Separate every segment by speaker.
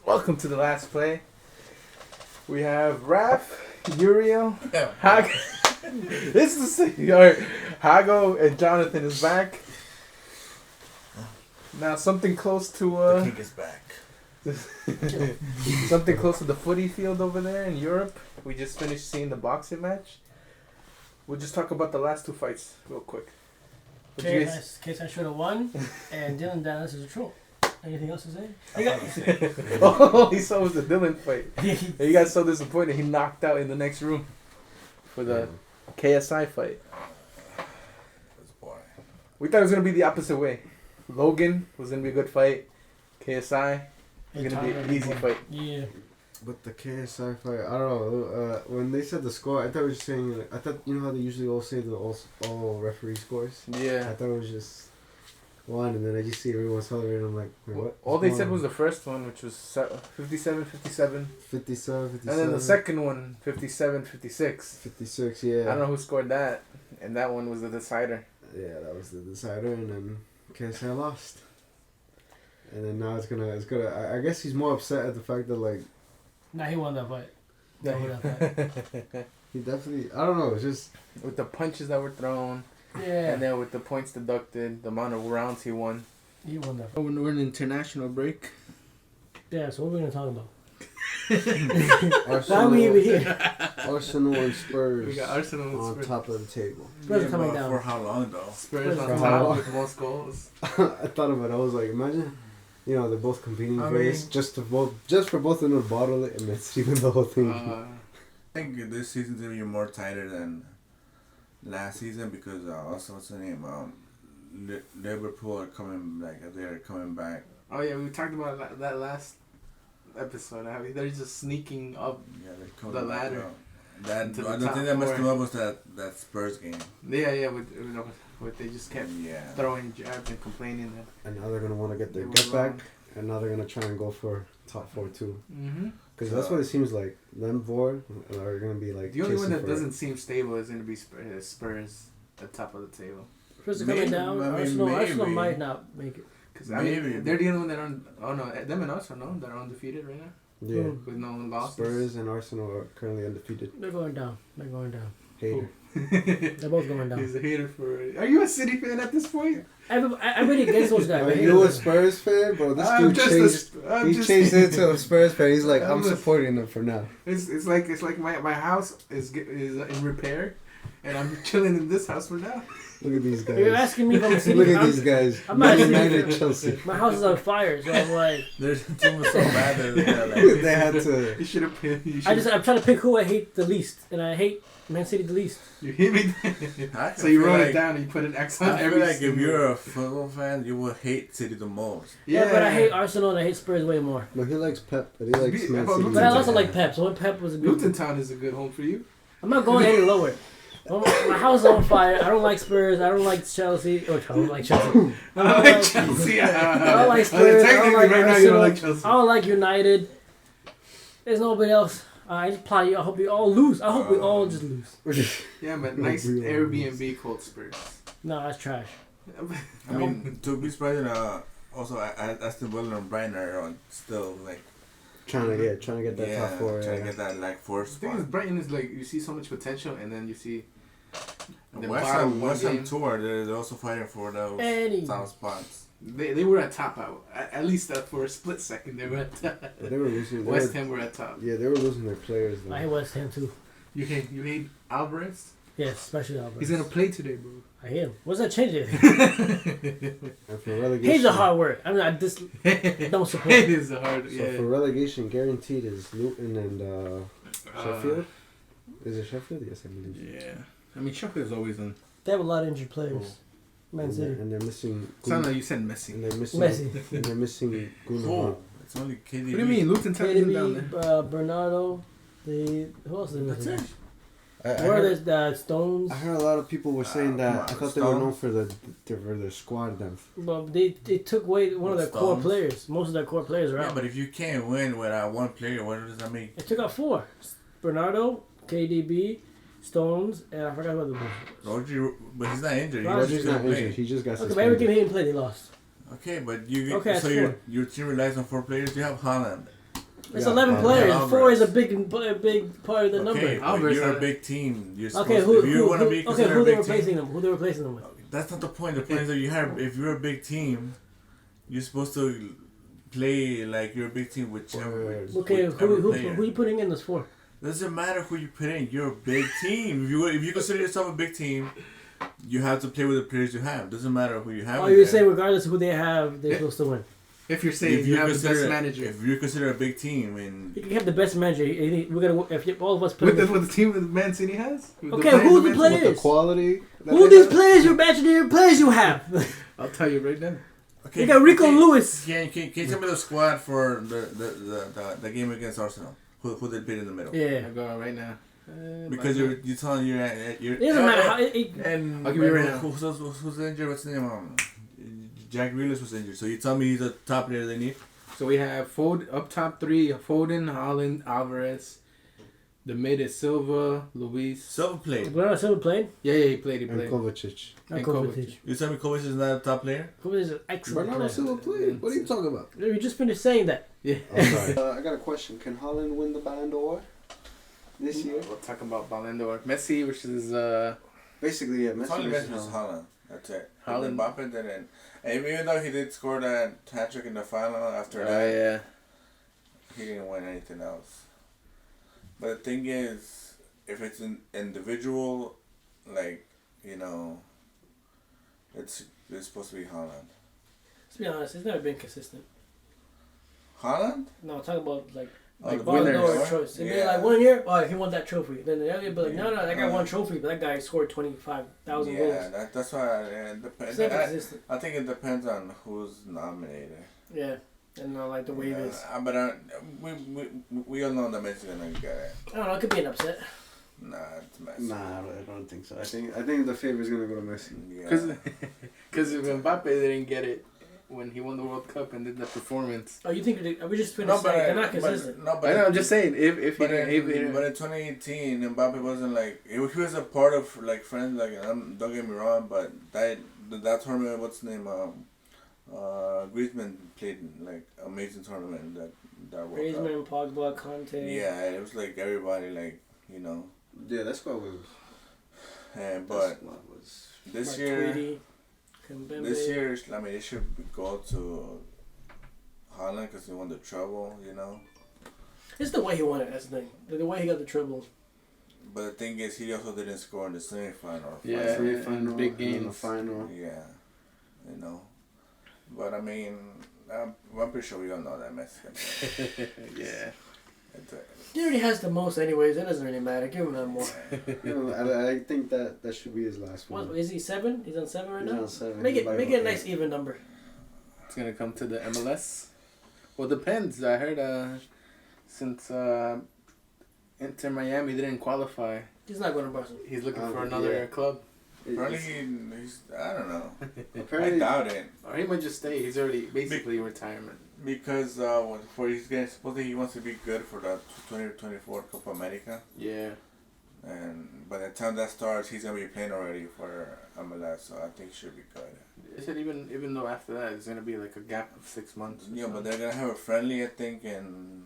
Speaker 1: Welcome to the last play. We have Raph, Uriel,
Speaker 2: Yeah.
Speaker 1: Hago. This is alright. Hago and Jonathan is back. Now something close to
Speaker 2: The king is back.
Speaker 1: something close to the footy field over there in Europe. We just finished seeing the boxing match. We'll just talk about the last two fights real quick.
Speaker 3: Case I should have won, and Dylan Dallas is a troll. Anything else to say?
Speaker 1: All he saw was the Dylan fight. He got so disappointed he knocked out in the next room for the KSI fight.
Speaker 2: That's boring.
Speaker 1: We thought it was going to be the opposite way. Logan was going to be a good fight. KSI was going to be an easy fight.
Speaker 3: Yeah.
Speaker 4: But the KSI fight, I don't know. When they said the score, I thought it was saying. I thought you know how they usually all say the all referee scores.
Speaker 1: Yeah.
Speaker 4: I thought it was just one, and then I just see everyone celebrating. I'm like, wait, what?
Speaker 1: All they said was the first one, which was 57-57.
Speaker 4: 57.
Speaker 1: And then the second one, 57-56.
Speaker 4: 56, yeah.
Speaker 1: I don't know who scored that. And that one was the decider.
Speaker 4: Yeah, that was the decider, and then KSI lost. And then now it's gonna. I guess he's more upset at the fact that like.
Speaker 3: Nah, he won that fight.
Speaker 1: Yeah.
Speaker 4: He definitely. I don't know. It's just
Speaker 1: With the punches that were thrown.
Speaker 3: Yeah.
Speaker 1: And then with the points deducted, the amount of rounds he won.
Speaker 3: He won that fight.
Speaker 1: We're in an international break.
Speaker 3: Yeah, so what are we going to talk about?
Speaker 4: Arsenal,
Speaker 3: Why are we even here?
Speaker 4: Arsenal and Spurs.
Speaker 1: We got Arsenal and
Speaker 4: on
Speaker 1: Spurs.
Speaker 4: top of the table.
Speaker 3: Spurs are coming
Speaker 2: but
Speaker 3: down.
Speaker 2: For how long though?
Speaker 1: Spurs
Speaker 3: For
Speaker 1: on
Speaker 4: how
Speaker 1: top
Speaker 4: long?
Speaker 1: with most goals.
Speaker 4: I thought about it. I was like, imagine, they're both competing
Speaker 1: I
Speaker 4: for this,
Speaker 1: mean-
Speaker 4: just for both of them to bottle it, and it's even the whole thing.
Speaker 2: I think this season's gonna be more tighter than last season because also what's the name? Liverpool are coming back. They're coming back.
Speaker 1: Oh yeah, we talked about that last episode. How they're just sneaking up.
Speaker 2: Yeah, they're coming
Speaker 1: The
Speaker 2: back,
Speaker 1: ladder.
Speaker 2: That
Speaker 1: To the
Speaker 2: the
Speaker 1: top
Speaker 2: thing that messed
Speaker 1: four.
Speaker 2: them up was that Spurs game.
Speaker 1: Yeah, with they just kept
Speaker 2: Yeah.
Speaker 1: throwing jabs and complaining that.
Speaker 4: And now they're gonna want to get their
Speaker 1: They were
Speaker 4: get back,
Speaker 1: wrong.
Speaker 4: and now they're gonna try and go for top 4 too.
Speaker 1: Mm-hmm.
Speaker 4: Because that's what it seems like. Them four are gonna be like.
Speaker 1: The only one
Speaker 4: chasing
Speaker 1: that
Speaker 4: for
Speaker 1: doesn't seem stable is going to be Spurs at the top of the table.
Speaker 3: Spurs are coming
Speaker 2: Maybe,
Speaker 3: down.
Speaker 2: I mean,
Speaker 3: Arsenal
Speaker 2: maybe.
Speaker 3: might not make it.
Speaker 1: Because
Speaker 2: Maybe.
Speaker 1: they're the only one that are. Oh no, them and us are they're undefeated right now
Speaker 4: Yeah.
Speaker 1: with no losses.
Speaker 4: Spurs and Arsenal are currently undefeated.
Speaker 3: They're going down.
Speaker 4: Hater.
Speaker 3: They're both going down.
Speaker 1: He's a hater for. Are you a City fan at this point?
Speaker 3: Everybody against those guys.
Speaker 4: Are
Speaker 3: I hate
Speaker 4: you a
Speaker 3: them.
Speaker 4: Spurs fan, bro? This
Speaker 1: I'm
Speaker 4: dude
Speaker 1: just
Speaker 4: changed.
Speaker 1: he
Speaker 4: Changed it to a Spurs fan. He's like, I'm
Speaker 1: I'm a-
Speaker 4: supporting them for now.
Speaker 1: It's like my house is in repair, and I'm chilling in this house for now.
Speaker 4: Look at these guys.
Speaker 3: You're asking me if I'm a City
Speaker 4: Look at
Speaker 3: fan.
Speaker 4: these guys.
Speaker 3: I'm not a
Speaker 4: Man
Speaker 3: City
Speaker 4: United, Chelsea.
Speaker 3: My house is on fire, so I'm like,
Speaker 2: Their team was so bad that like,
Speaker 4: They had to.
Speaker 1: You should have picked.
Speaker 3: I'm trying to pick who I hate the least, and I hate Man City the least.
Speaker 1: You hit me.
Speaker 2: I
Speaker 1: So you
Speaker 2: feel
Speaker 1: wrote
Speaker 2: like-
Speaker 1: it down and you put an X on
Speaker 2: I feel
Speaker 1: every.
Speaker 2: like if
Speaker 1: single-
Speaker 2: you're a football fan, you will hate City the most.
Speaker 3: Yeah, but I hate Arsenal and I hate Spurs way more.
Speaker 4: No, he likes Pep, but he likes
Speaker 1: Be-
Speaker 4: Man
Speaker 1: about
Speaker 4: City.
Speaker 1: Luton
Speaker 3: But I
Speaker 1: Town.
Speaker 3: also like Pep, so when Pep was a good.
Speaker 1: Luton Town is a good home for you.
Speaker 3: I'm not going any lower. Well, my house is on fire. I don't like Spurs. I don't like Chelsea. Or I don't like Chelsea.
Speaker 1: I don't like Chelsea.
Speaker 3: I don't like Spurs. I don't
Speaker 1: Technically,
Speaker 3: like
Speaker 1: right now you don't
Speaker 3: Arsenal.
Speaker 1: like Chelsea.
Speaker 3: I don't like United. There's nobody else. I just plot you. I hope we all lose. I hope we all just lose.
Speaker 1: Yeah, but nice
Speaker 4: Real
Speaker 1: Airbnb called Spurs.
Speaker 3: No, that's trash.
Speaker 2: I mean, to be surprised, also Aston Villa and Brighton are still like
Speaker 4: trying to get that top 4.
Speaker 2: trying
Speaker 4: Yeah.
Speaker 2: to get that like fourth
Speaker 1: The thing is,
Speaker 2: spot.
Speaker 1: Brighton is like you see so much potential, and then you see the
Speaker 2: West
Speaker 1: bottom
Speaker 2: Ham,
Speaker 1: one
Speaker 2: West Ham
Speaker 1: game.
Speaker 2: tour, they're also fighting for those
Speaker 3: Any.
Speaker 2: top spots.
Speaker 1: They were at top out. At least for a split second they were at top.
Speaker 4: But they were losing. They
Speaker 1: West
Speaker 4: were,
Speaker 1: Ham were at top.
Speaker 4: yeah, they were losing their players. Though.
Speaker 3: I hate West Ham too.
Speaker 1: You hate Alvarez?
Speaker 3: Yes, especially Alvarez.
Speaker 1: He's gonna play today, bro.
Speaker 3: I hate him. What's that change it?
Speaker 4: And for relegation,
Speaker 3: He's a hard word. I mean, I just don't support
Speaker 1: It
Speaker 3: him.
Speaker 1: is a hard.
Speaker 4: So
Speaker 1: Yeah.
Speaker 4: for relegation, guaranteed is Luton and Sheffield. Is it Sheffield? Yes, I believe.
Speaker 1: Yeah. I mean, Sheffield is always in.
Speaker 3: They have a lot of injured players. Man
Speaker 4: And
Speaker 3: City.
Speaker 4: they're missing.
Speaker 1: Sound like you said Messi.
Speaker 4: And they're missing.
Speaker 3: Messi.
Speaker 4: And they're missing Gundogan.
Speaker 2: Oh, it's only KDB.
Speaker 1: What do you mean, Luton Town isn't down there?
Speaker 3: KDB, Bernardo. Who else is
Speaker 2: That's
Speaker 3: missing?
Speaker 2: it.
Speaker 3: Where
Speaker 4: heard,
Speaker 3: there's Stones.
Speaker 4: I heard a lot of people were saying that.
Speaker 2: come on,
Speaker 4: I thought they were known
Speaker 2: Stones.
Speaker 4: for their squad depth.
Speaker 3: But they took away one of their core
Speaker 2: Stones.
Speaker 3: players. Most of their core players are
Speaker 2: Yeah,
Speaker 3: out.
Speaker 2: but if you can't win without one player, what does that mean?
Speaker 3: They took out 4. Bernardo, KDB, Stones, and I forgot about the one.
Speaker 2: Rodri, but he's not injured. He
Speaker 3: Rodri's
Speaker 2: just
Speaker 4: Rodri's
Speaker 2: gonna
Speaker 4: not
Speaker 2: play.
Speaker 4: injured. He just got
Speaker 3: Okay, but
Speaker 4: suspended.
Speaker 3: every game he didn't play, they lost.
Speaker 2: Okay, but you
Speaker 3: Okay,
Speaker 2: so
Speaker 3: that's
Speaker 2: your
Speaker 3: 4.
Speaker 2: your team relies on 4 players. You have Haaland.
Speaker 3: It's
Speaker 4: Yeah,
Speaker 3: 11 players.
Speaker 2: Alvarez.
Speaker 3: 4 is a big part of the number.
Speaker 2: Okay, but
Speaker 1: Alvarez
Speaker 2: you're
Speaker 1: had
Speaker 2: a
Speaker 1: it.
Speaker 2: big team. You're supposed
Speaker 3: Okay,
Speaker 2: to, if you want to be
Speaker 3: who
Speaker 2: considered
Speaker 3: they
Speaker 2: a big
Speaker 3: replacing
Speaker 2: team,
Speaker 3: them? Who they replacing them with?
Speaker 2: that's not the point. The point is that you have. If you're a big team, you're supposed to play like you're a big team with
Speaker 3: Okay,
Speaker 2: whichever
Speaker 3: who
Speaker 2: player.
Speaker 3: you putting in this for?
Speaker 2: Doesn't matter who you put in. You're a big team. If you consider yourself a big team, you have to play with the players you have. Doesn't matter who you have.
Speaker 3: Oh,
Speaker 2: in
Speaker 3: you're
Speaker 2: there.
Speaker 3: saying regardless of who they have, they're supposed to win.
Speaker 1: If you're saying you have the best manager.
Speaker 2: If you're considered a big team, and
Speaker 3: You can have the best manager. We gotta. If all of us play.
Speaker 1: With the team that Man City has?
Speaker 3: Okay, who the
Speaker 1: Man City-
Speaker 3: players?
Speaker 4: With the quality. that
Speaker 3: Who
Speaker 4: they
Speaker 3: these
Speaker 4: have?
Speaker 3: players you're imagining players you have?
Speaker 1: I'll tell you right now.
Speaker 2: okay,
Speaker 3: You got Rico Lewis.
Speaker 2: Can you tell me the squad for the game against Arsenal? Who they played in the middle?
Speaker 3: Yeah.
Speaker 1: I'm going right now.
Speaker 2: Because you're telling you're
Speaker 3: It doesn't matter how.
Speaker 2: and
Speaker 1: I'll give you right now.
Speaker 2: who's injured? What's his name? Jack Grealish was injured. So you tell me he's a top player they need.
Speaker 1: So we have up top 3: Foden, Haaland, Alvarez. The mid is Silva, Luis.
Speaker 2: Silva played.
Speaker 3: Bernardo Silva played.
Speaker 1: Yeah, he played.
Speaker 4: And Kovacic.
Speaker 3: Not
Speaker 1: And
Speaker 3: Kovacic.
Speaker 2: You tell me Kovacic is not a top player?
Speaker 3: Kovacic is an excellent player.
Speaker 4: played. What are you talking about?
Speaker 3: You just finished saying that.
Speaker 1: Yeah.
Speaker 4: I'm sorry. I got a question. Can Holland win the Ballon d'Or this year?
Speaker 1: We'll talk about Ballon d'Or. Messi, which is
Speaker 4: Basically, yeah.
Speaker 2: It's only
Speaker 4: Messi
Speaker 2: Messi was Haaland. That's it.
Speaker 1: Haaland.
Speaker 2: Mbappe didn't. And even though he did score that hat-trick in the final, after that,
Speaker 1: yeah.
Speaker 2: he didn't win anything else. But the thing is, if it's an individual, like, it's supposed to be Haaland.
Speaker 3: Let's be honest, he's never been consistent.
Speaker 2: Haaland?
Speaker 3: No, talk about like
Speaker 2: Oh, the
Speaker 3: Ballon d'Or
Speaker 2: winners.
Speaker 3: choice. It'd be
Speaker 2: Yeah.
Speaker 3: like 1 year, oh, he won that trophy. Then the other year, be like, no, that guy
Speaker 2: Yeah.
Speaker 3: won trophy, but that guy scored 25,000
Speaker 2: Yeah,
Speaker 3: goals.
Speaker 2: that's why it depends.
Speaker 3: It's not consistent.
Speaker 2: I think it depends on who's nominated.
Speaker 3: Yeah, and like the way it is.
Speaker 2: But we all know that Messi's gonna get it.
Speaker 3: I don't know, it could be an upset.
Speaker 2: Nah, it's Messi.
Speaker 4: Nah, I don't think so. I think the favor's gonna go to Messi.
Speaker 2: Yeah.
Speaker 1: Because if Mbappe didn't get it when he won the World Cup and did the performance.
Speaker 3: Oh, you think we just finished saying they're not consistent?
Speaker 1: I know, I'm just saying, if he
Speaker 2: But in,
Speaker 1: didn't.
Speaker 2: but in 2018, Mbappe wasn't like he was a part of like friends. Like don't get me wrong, but that tournament, what's the name? Griezmann played like amazing tournament that World
Speaker 3: Griezmann, Pogba, Conte.
Speaker 2: Cup. Yeah, it was like everybody like
Speaker 4: Yeah, that squad was.
Speaker 2: but
Speaker 4: Was
Speaker 2: this year.
Speaker 3: Matuidi, Kimpembe.
Speaker 2: This year, I mean, it should go to Haaland because he won the treble,
Speaker 3: It's the way he won it, that's the thing. The way he got the treble.
Speaker 2: But the thing is, he also didn't score in the semifinal. Or
Speaker 1: Yeah,
Speaker 2: final.
Speaker 1: and big
Speaker 4: and then the
Speaker 1: games.
Speaker 4: final.
Speaker 2: Yeah, But I mean, I'm pretty sure we all know that Messi.
Speaker 1: Yeah.
Speaker 3: He already has the most anyways, it doesn't really matter. Give him that more.
Speaker 4: I think that should be his last one.
Speaker 3: What, is he 7? He's on 7 right
Speaker 4: He's
Speaker 3: now?
Speaker 4: on 7.
Speaker 3: Make
Speaker 4: He's
Speaker 3: it
Speaker 4: like,
Speaker 3: a nice even number.
Speaker 1: It's going to come to the MLS. Well, depends. I heard since Inter Miami didn't qualify,
Speaker 3: He's not going to Barcelona.
Speaker 1: he's looking for another club.
Speaker 2: Apparently, he's I don't know.
Speaker 4: Apparently,
Speaker 2: I doubt it.
Speaker 1: Or he might just stay. He's already basically retirement.
Speaker 2: Because supposedly he wants to be good for the 2024 Copa America.
Speaker 1: Yeah.
Speaker 2: And by the time that starts, he's gonna be playing already for MLS, so I think he should be good.
Speaker 1: Is it even though after that it's gonna be like a gap of 6 months?
Speaker 2: Yeah, but they're gonna have a friendly, I think, in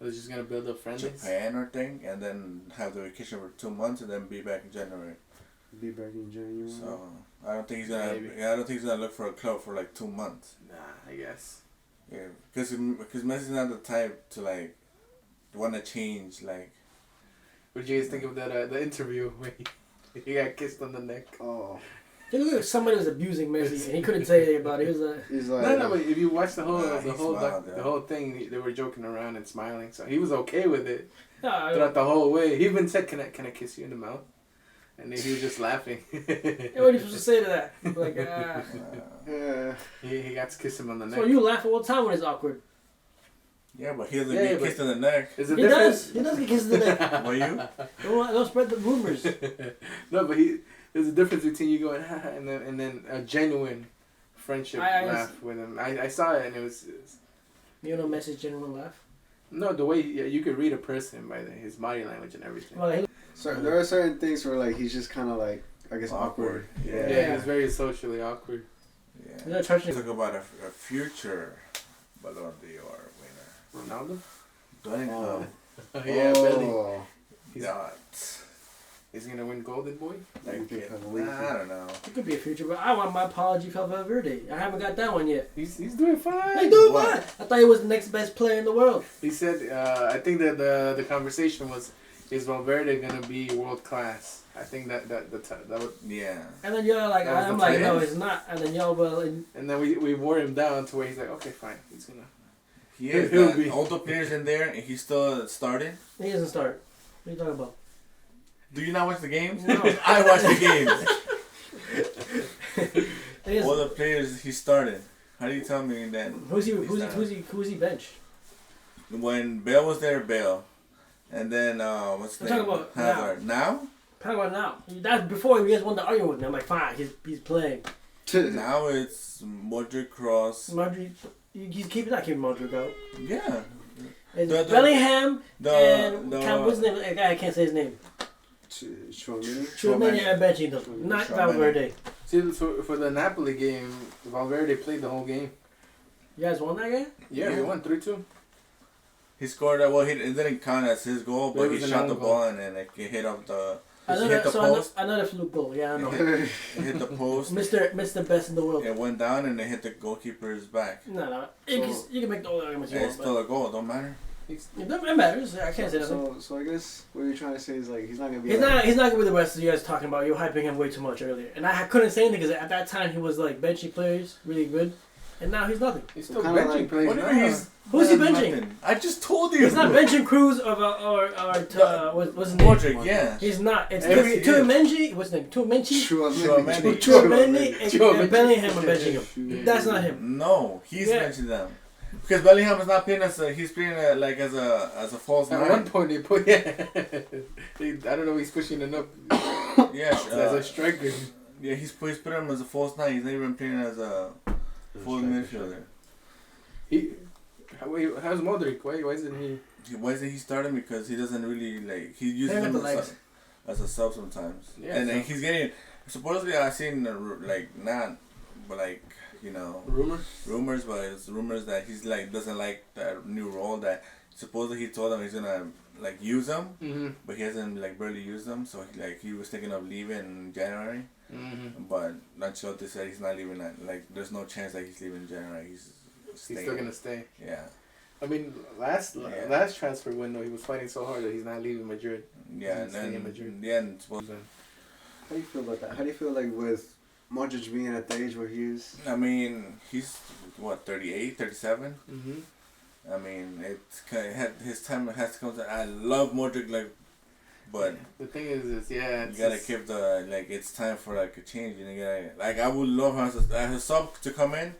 Speaker 1: They're just gonna build up friendlies.
Speaker 2: Japan or thing, and then have the vacation for 2 months, and then be back in January.
Speaker 4: be back in January.
Speaker 2: So I don't think he's gonna.
Speaker 1: Maybe.
Speaker 2: I don't think he's gonna look for a club for like 2 months.
Speaker 1: Nah, I guess.
Speaker 2: Yeah, because Messi's not the type to like want to change. Like,
Speaker 1: What did you guys think of that the interview when he got kissed on the neck?
Speaker 4: Oh,
Speaker 3: It looked like somebody was abusing Messi and he couldn't say anything about it. He was like,
Speaker 4: he's like.
Speaker 1: No, but if you watch the whole
Speaker 2: Nah, he smiled,
Speaker 1: the
Speaker 2: yeah.
Speaker 1: whole thing, they were joking around and smiling, so he was okay with it
Speaker 3: nah,
Speaker 1: throughout the whole way. He even said, "Can I kiss you in the mouth?" And then he was just laughing.
Speaker 3: what are you supposed to say to that? Like,
Speaker 4: Yeah.
Speaker 1: he got to kiss him on the neck.
Speaker 3: so you laugh all the time when it's awkward.
Speaker 2: yeah, but he doesn't
Speaker 1: Yeah,
Speaker 2: get
Speaker 1: but-
Speaker 2: kissed in the neck.
Speaker 1: Is it
Speaker 3: He
Speaker 1: different?
Speaker 3: does. He does get kisses in the neck.
Speaker 2: Were you?
Speaker 3: Don't spread the rumors.
Speaker 1: No, but there's a difference between you going ha and then a genuine friendship
Speaker 3: I
Speaker 1: laugh with him. I saw it and it was
Speaker 3: You know, Messi's genuine laugh.
Speaker 1: no the way you could read a person by his body language and everything.
Speaker 3: Well, he,
Speaker 4: So there are certain things where like he's just kind of like I guess awkward.
Speaker 1: Yeah,
Speaker 3: Yeah.
Speaker 1: he's very socially awkward.
Speaker 3: he's not touching.
Speaker 2: Talk about a future Ballon d'Or winner.
Speaker 1: Ronaldo?
Speaker 2: Bellingham.
Speaker 1: Oh, yeah, Belly.
Speaker 4: Oh.
Speaker 2: Yeah.
Speaker 1: He's gonna win Golden Boy.
Speaker 2: Like,
Speaker 4: Okay,
Speaker 2: I don't know.
Speaker 3: It could be a future, but I want my apology for Valverde. I haven't got that one yet.
Speaker 1: He's doing fine.
Speaker 3: He's doing
Speaker 2: What?
Speaker 3: fine. I thought he was the next best player in the world.
Speaker 1: He said, I think that the conversation was, is Valverde gonna be world class? I think that would.
Speaker 2: Yeah.
Speaker 3: And then y'all like,
Speaker 1: That was
Speaker 3: I'm
Speaker 1: the
Speaker 3: like,
Speaker 1: plan.
Speaker 3: no, it's not. And then y'all well, and
Speaker 1: And then we wore him down to where he's like, okay, fine, he's gonna.
Speaker 2: He is.
Speaker 1: He'll be-
Speaker 2: All the players in there, and he still started.
Speaker 3: he doesn't start. What are you talking about?
Speaker 2: Do you not watch the games?
Speaker 3: No.
Speaker 2: I watch the games.
Speaker 3: He is-
Speaker 2: All the players he started. How do you tell me that?
Speaker 3: who's he bench?
Speaker 2: When Bale was there, Bale, and then what's the
Speaker 3: I'm
Speaker 2: name?
Speaker 3: talking about
Speaker 2: Hazard. Now?
Speaker 3: Talking about now. That's before you guys won the argument with me. I'm like, fine, he's playing.
Speaker 2: Now it's Modric, Cross.
Speaker 3: Madrid, he's not keeping Modric out.
Speaker 2: Yeah.
Speaker 3: It's
Speaker 2: The-
Speaker 3: Bellingham and
Speaker 2: the-
Speaker 3: what's his name? A guy I can't say his name.
Speaker 4: Chouameni.
Speaker 3: Chouameni and benching them, not
Speaker 2: Chouameni.
Speaker 3: Valverde.
Speaker 1: See, for the Napoli game, Valverde played the whole game.
Speaker 3: You guys won that game?
Speaker 1: Yeah, we
Speaker 2: Yeah.
Speaker 1: won 3-2.
Speaker 2: He scored. Well, it didn't count as his goal,
Speaker 1: It
Speaker 2: but he
Speaker 1: was an
Speaker 2: shot
Speaker 1: own
Speaker 2: the
Speaker 1: goal.
Speaker 2: ball and then it hit off the. It hit the post.
Speaker 3: Another fluke goal. Yeah, I know.
Speaker 2: It hit the post.
Speaker 3: Mr. Best in the world.
Speaker 2: It went down and it hit the goalkeeper's back.
Speaker 3: No. You can make the arguments you
Speaker 2: And
Speaker 3: want,
Speaker 2: it's
Speaker 3: but
Speaker 2: still a goal. Don't matter.
Speaker 3: it matters. I can't say nothing.
Speaker 4: So I guess what you're trying to say is like he's not gonna be.
Speaker 3: He's
Speaker 4: like,
Speaker 3: not. He's not gonna be the rest of you guys talking about. You were hyping him way too much earlier, and I couldn't say anything because at that time he was like benching players really good, and now he's nothing.
Speaker 1: He's still
Speaker 4: Kinda
Speaker 1: benching
Speaker 4: like-
Speaker 1: players
Speaker 2: What do you
Speaker 1: now.
Speaker 2: mean he's
Speaker 3: Who's he
Speaker 2: nothing?
Speaker 3: benching?
Speaker 2: I just told you.
Speaker 3: He's not benching Cruz or what's his name?
Speaker 2: Modric, yeah.
Speaker 3: He's not. It's
Speaker 1: Every-
Speaker 3: Tuamendi. What's his name? Tuamendi.
Speaker 2: Chouameni.
Speaker 3: Chouameni and
Speaker 1: Chouameni.
Speaker 3: Bellingham are benching him. That's not him.
Speaker 2: No, he's
Speaker 3: Yeah.
Speaker 2: benching them. Because Bellingham is not playing he's playing like as a false
Speaker 1: At
Speaker 2: nine.
Speaker 1: one point, they put I don't know. He's pushing it up
Speaker 2: Yeah,
Speaker 1: as a striker.
Speaker 2: yeah, he's put him as a false nine. He's not even playing as a full midfielder.
Speaker 1: How's Modric? Why isn't he?
Speaker 2: Why isn't he starting? Because he doesn't really like he uses
Speaker 3: Hang up
Speaker 2: him
Speaker 3: the legs.
Speaker 2: as a sub sometimes.
Speaker 1: Yeah,
Speaker 2: and then
Speaker 1: so-
Speaker 2: he's getting supposedly I've seen like not, but like rumors, but it's rumors that he's like doesn't like that new role that supposedly he told him he's gonna like use them,
Speaker 1: Mm-hmm.
Speaker 2: but he hasn't like barely used them. So he was thinking of leaving in January,
Speaker 1: Mm-hmm.
Speaker 2: but Ancelotti said he's not leaving. Like there's no chance that he's leaving in January. He's staying.
Speaker 1: still gonna stay.
Speaker 2: Yeah,
Speaker 1: I mean, last
Speaker 2: Yeah.
Speaker 1: transfer window, he was fighting so hard that he's not leaving Madrid.
Speaker 2: yeah, and
Speaker 1: He's staying in
Speaker 2: then
Speaker 1: Madrid.
Speaker 2: yeah, and
Speaker 4: How do you feel about that? How do you feel like with Modric being at the age where he is?
Speaker 2: I mean he's what 38, 37.
Speaker 1: Mm-hmm.
Speaker 2: I mean his time has to come. I love Modric but.
Speaker 1: The thing is yeah,
Speaker 2: You gotta keep it's time for like a change, you know. I would love him as a sub to come in,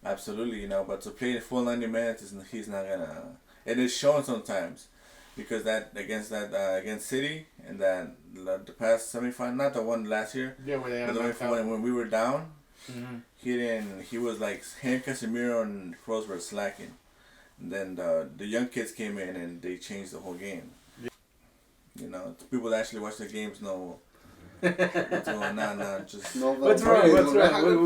Speaker 2: absolutely, but to play full 90 minutes, he's not gonna. It is shown sometimes, because against City and that the past semifinal, not the one last year,
Speaker 1: Yeah, where they
Speaker 2: but the
Speaker 1: knocked out.
Speaker 2: when we were down,
Speaker 1: Mm-hmm.
Speaker 2: he was like him, Casemiro and Kroos were slacking, and then the young kids came in and they changed the whole game. People that actually watch the games know what's going on. Just
Speaker 4: No,
Speaker 1: What's wrong?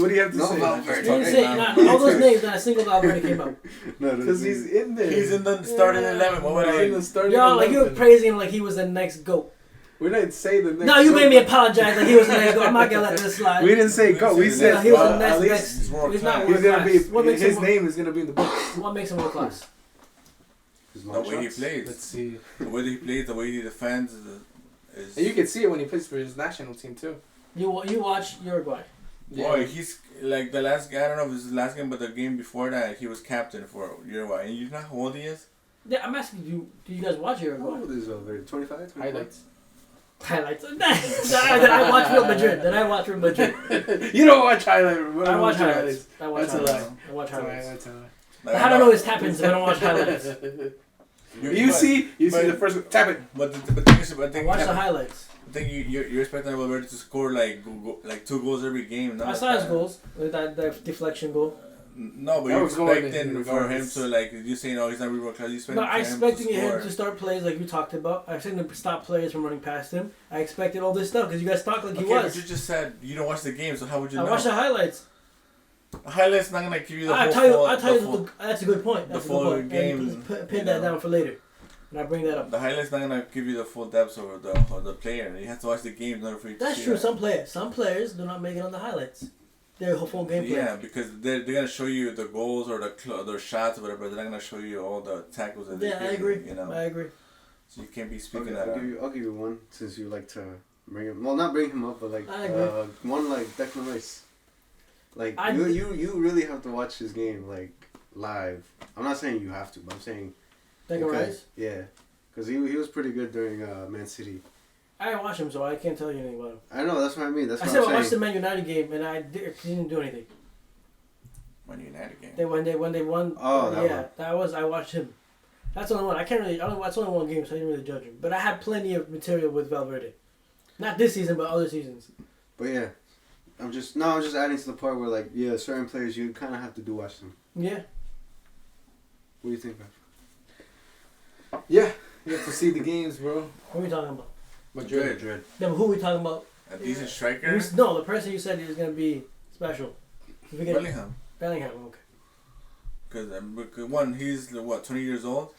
Speaker 1: What do you have to
Speaker 4: No,
Speaker 1: say?
Speaker 4: Valverde.
Speaker 3: You didn't say all those names. Not a single Valverde came out.
Speaker 1: Because he's in there.
Speaker 2: he's in the starting 11. What would
Speaker 1: He's in
Speaker 2: I?
Speaker 1: the starting
Speaker 3: Y'all like you were
Speaker 1: 11.
Speaker 3: praising him like he was the next GOAT.
Speaker 1: We didn't say the next.
Speaker 3: No, you
Speaker 1: goat.
Speaker 3: made me apologize like he was the next GOAT. I'm not gonna let this slide.
Speaker 1: We didn't say go. We said
Speaker 3: he was the
Speaker 1: at
Speaker 3: next
Speaker 1: least
Speaker 3: best.
Speaker 2: He's world
Speaker 3: He's not
Speaker 2: class.
Speaker 1: he's gonna
Speaker 3: world class. What
Speaker 1: be.
Speaker 3: makes
Speaker 1: His
Speaker 3: him
Speaker 1: name is gonna be in the book.
Speaker 3: What makes him world class?
Speaker 2: The way he plays,
Speaker 1: Let's see.
Speaker 2: the way he plays, the way he defends is.
Speaker 1: And you can see it when he plays for his national team too.
Speaker 3: You watch Uruguay.
Speaker 2: Boy, he's like the last guy. I don't know if it was the last game, but the game before that, he was captain for Uruguay. And you know how old he is?
Speaker 3: Yeah, I'm asking you. Do you guys watch
Speaker 4: How
Speaker 3: Uruguay?
Speaker 4: old is Valverde? 25?
Speaker 1: Highlights.
Speaker 3: Highlights. Did I watch Real Madrid? Did I watch Real Madrid?
Speaker 1: You don't watch highlights.
Speaker 3: I watch highlights. I watch
Speaker 1: That's a
Speaker 3: highlights.
Speaker 1: lie.
Speaker 3: I watch
Speaker 1: That's a lie.
Speaker 3: highlights.
Speaker 1: That's a lie.
Speaker 2: Like,
Speaker 3: I don't know his tap-ins if I don't watch highlights.
Speaker 1: You see the first one. Tap it.
Speaker 2: But the thing is, I
Speaker 3: I
Speaker 2: think
Speaker 3: watch the highlights.
Speaker 2: I think you're expecting Valverde to score like 2 goals every game. No?
Speaker 3: I saw his goals with that deflection goal.
Speaker 2: No, but
Speaker 1: That
Speaker 2: you're
Speaker 1: was going in
Speaker 2: expecting for him
Speaker 1: regardless.
Speaker 2: to like you saying, oh, he's not really world class. You expect
Speaker 3: No, I expected him
Speaker 2: score.
Speaker 3: to start plays like you talked about. I expected him to stop players from running past him. I expected all this stuff because you guys talk like he
Speaker 2: Okay, but
Speaker 3: was.
Speaker 2: you just said you don't watch the game, so how would you
Speaker 3: I
Speaker 2: know?
Speaker 3: watched the highlights.
Speaker 2: The highlights not gonna give you the
Speaker 3: I'll
Speaker 2: whole.
Speaker 3: tell you.
Speaker 2: full-
Speaker 3: I'll tell
Speaker 2: the
Speaker 3: you.
Speaker 2: full-
Speaker 3: That's a good point. That's
Speaker 2: the
Speaker 3: a good
Speaker 2: full
Speaker 3: point.
Speaker 2: game,
Speaker 3: And pin that down for later. And I bring that up.
Speaker 2: The highlights not gonna give you the full depth of the player. You have to watch the game in order for you to
Speaker 3: That's
Speaker 2: see
Speaker 3: true.
Speaker 2: that.
Speaker 3: Some players do not make it on the highlights. Their whole full gameplay.
Speaker 2: Yeah, because they're gonna show you the goals or their shots or whatever. But they're not gonna show you all the tackles that they
Speaker 3: Yeah, I
Speaker 2: give
Speaker 3: agree.
Speaker 2: you know.
Speaker 3: I agree.
Speaker 2: So you can't be speaking
Speaker 4: Okay,
Speaker 2: that.
Speaker 4: I'll give you one since you like to bring him. Well, not bring him up, but like
Speaker 3: I agree.
Speaker 4: one like Declan Rice. Like
Speaker 3: I-
Speaker 4: you really have to watch his game like live. I'm not saying you have to, but I'm saying
Speaker 3: Declan
Speaker 4: because-
Speaker 3: Rice.
Speaker 4: Yeah, because he was pretty good during Man City.
Speaker 3: I didn't watch him, so I can't tell you anything about him.
Speaker 4: I know that's what I mean. That's
Speaker 3: I
Speaker 4: what
Speaker 3: said
Speaker 4: I'm
Speaker 3: I watched the
Speaker 4: saying.
Speaker 3: Man United game, and he didn't do anything.
Speaker 2: Man United game.
Speaker 3: When they won.
Speaker 4: Oh, that
Speaker 3: yeah,
Speaker 4: one.
Speaker 3: I watched him. That's the only one. I can't really. I don't. That's only one game, so I didn't really judge him. But I had plenty of material with Valverde. Not this season, but other seasons.
Speaker 4: But yeah, I'm just adding to the part where like certain players you kind of have to watch them.
Speaker 3: Yeah.
Speaker 4: What do you think, man?
Speaker 1: Yeah, you have to see the games, bro.
Speaker 3: What are we talking about?
Speaker 2: Madrid.
Speaker 3: Yeah, but who are we talking about?
Speaker 2: A decent striker.
Speaker 3: No, the person you said he was gonna be special. If we get
Speaker 2: Bellingham.
Speaker 3: Bellingham, okay.
Speaker 2: Because one, he's 20 years old,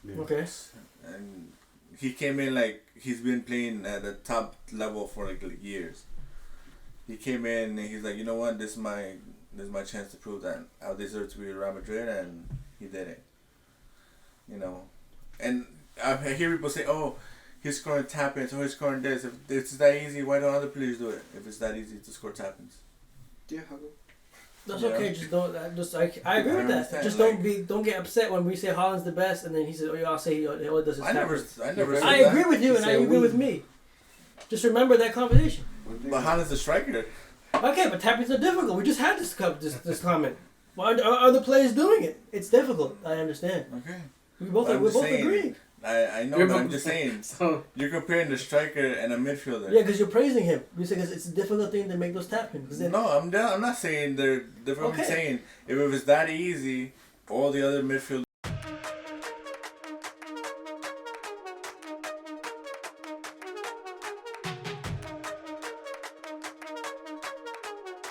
Speaker 4: Yeah.
Speaker 3: Okay.
Speaker 2: and he came in like he's been playing at the top level for like years. He came in and he's like, you know what, this is my chance to prove that I deserve to be at Real Madrid, and he did it. You know, and I hear people say, oh, he's scoring tap-ins, oh, he's scoring this. If it's that easy, why don't other players do it? If it's that easy to score tap-ins.
Speaker 4: Yeah, how go?
Speaker 3: That's
Speaker 2: Yeah.
Speaker 3: okay. Just don't. I agree with that.
Speaker 2: understand,
Speaker 3: Just
Speaker 2: like-
Speaker 3: don't get upset when we say Haaland's the best, and then he says, "Oh, yeah, I'll say he does his
Speaker 2: I never
Speaker 3: tap-ins."
Speaker 2: said
Speaker 3: I
Speaker 2: that.
Speaker 3: agree with you,
Speaker 1: He
Speaker 3: and I
Speaker 1: said
Speaker 3: agree
Speaker 1: we.
Speaker 3: with me. Just remember that conversation.
Speaker 4: One thing
Speaker 2: But Haaland's the striker.
Speaker 3: Okay, but tap-ins are difficult. We just had this comment. Why are other players doing it? It's difficult. I understand.
Speaker 2: Okay.
Speaker 3: We both
Speaker 2: I'm
Speaker 3: we
Speaker 2: just
Speaker 3: both
Speaker 2: saying.
Speaker 3: agree.
Speaker 2: I know,
Speaker 1: You're
Speaker 2: but I'm
Speaker 1: both-
Speaker 2: just saying.
Speaker 1: So
Speaker 2: You're comparing the striker and a midfielder.
Speaker 3: Yeah, because you're praising him. You say 'cause it's a difficult thing to make those tap-ins.
Speaker 2: No, I'm not saying they're different.
Speaker 3: Okay.
Speaker 2: I'm saying if it was that easy, all the other midfielders.